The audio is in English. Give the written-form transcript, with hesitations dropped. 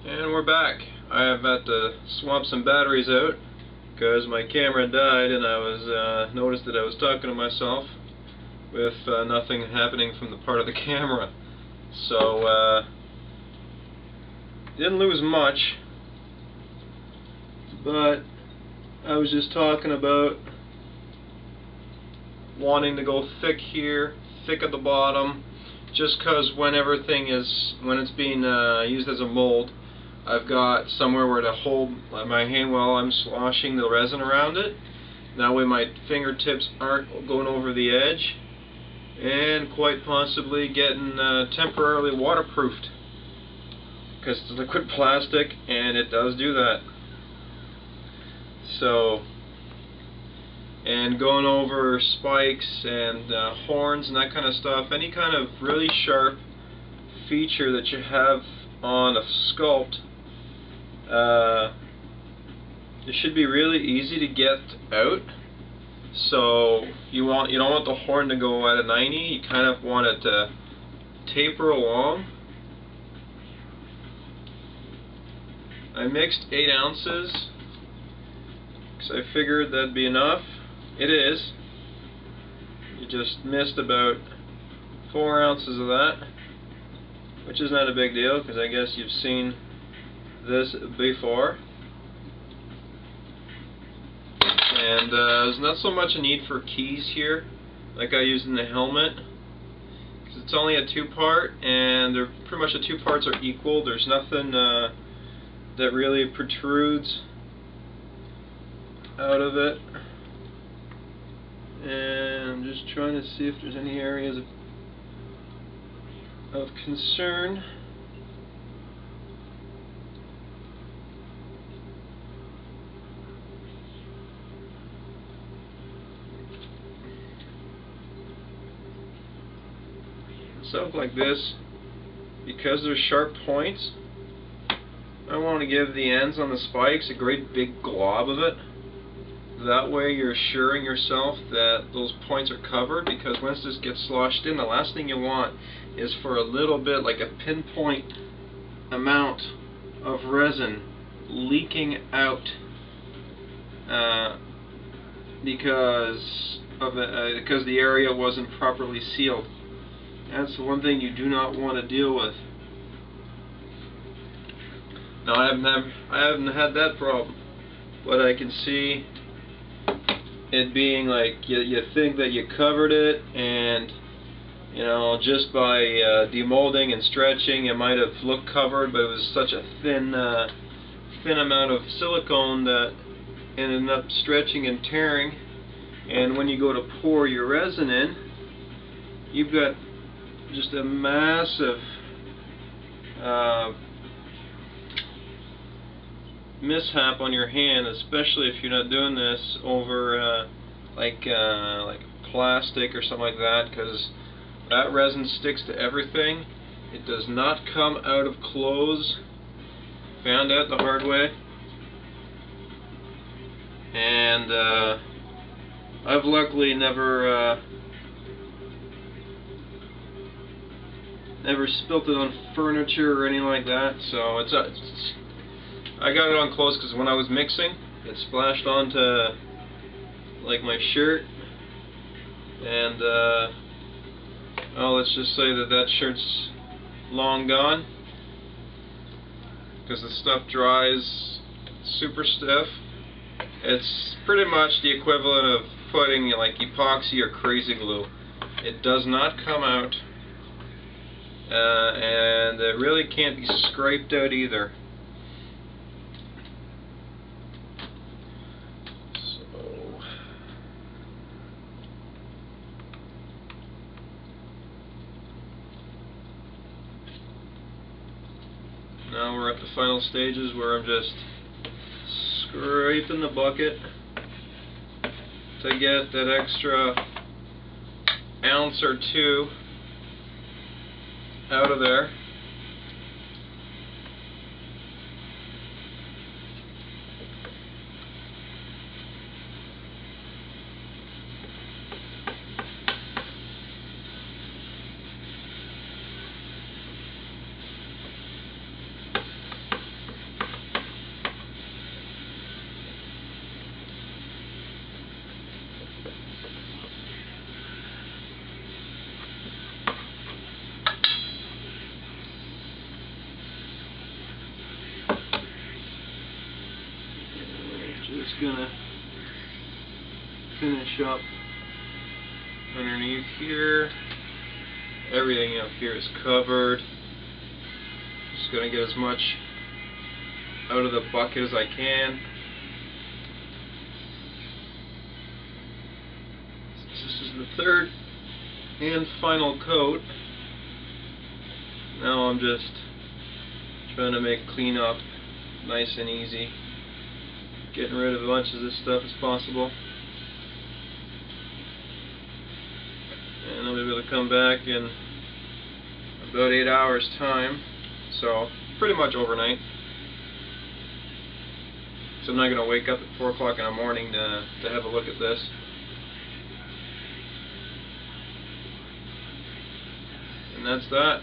And we're back. I have had to swap some batteries out because my camera died, and I was noticed that I was talking to myself with nothing happening from the part of the camera. So didn't lose much, but I was just talking about wanting to go thick here, thick at the bottom, just because when it's being used as a mold, I've got somewhere where to hold my hand while I'm sloshing the resin around it. That way my fingertips aren't going over the edge, and quite possibly getting temporarily waterproofed, because it's liquid plastic and it does do that. So, and going over spikes and horns and that kind of stuff, any kind of really sharp feature that you have on a sculpt, it should be really easy to get out. So you don't want the horn to go at a 90. You kind of want it to taper along. I mixed 8 ounces because I figured that'd be enough. It is. You just missed about 4 ounces of that, which is not a big deal because I guess you've seen this before. And there's not so much a need for keys here like I used in the helmet, because it's only a 2-part, and they're pretty much the 2 parts are equal. There's nothing that really protrudes out of it. And I'm just trying to see if there's any areas of concern. Stuff like this, because there's sharp points, I want to give the ends on the spikes a great big glob of it. That way you're assuring yourself that those points are covered, because once this gets sloshed in, the last thing you want is for a little bit, like a pinpoint amount of resin leaking out because the area wasn't properly sealed. That's the one thing you do not want to deal with. Now I haven't had that problem, but I can see it being like you think that you covered it, and you know, just by demolding and stretching it might have looked covered, but it was such a thin amount of silicone that ended up stretching and tearing. And when you go to pour your resin in, you've got just a massive mishap on your hand, especially if you're not doing this over like plastic or something like that, because that resin sticks to everything. It does not come out of clothes. Found out the hard way. And I've luckily never spilt it on furniture or anything like that, so I got it on clothes because when I was mixing, it splashed onto like my shirt, and well, let's just say that shirt's long gone because the stuff dries super stiff. It's pretty much the equivalent of putting like epoxy or crazy glue. It does not come out. And it really can't be scraped out either. So now we're at the final stages where I'm just scraping the bucket to get that extra ounce or 2 out of there. just gonna finish up underneath here. Everything up here is covered. Just gonna get as much out of the bucket as I can. This is the third and final coat. Now I'm just trying to make cleanup nice and easy, getting rid of as much of this stuff as possible, and I'll be able to come back in about 8 hours time, so pretty much overnight. So I'm not going to wake up at 4 o'clock in the morning to have a look at this. And that's that.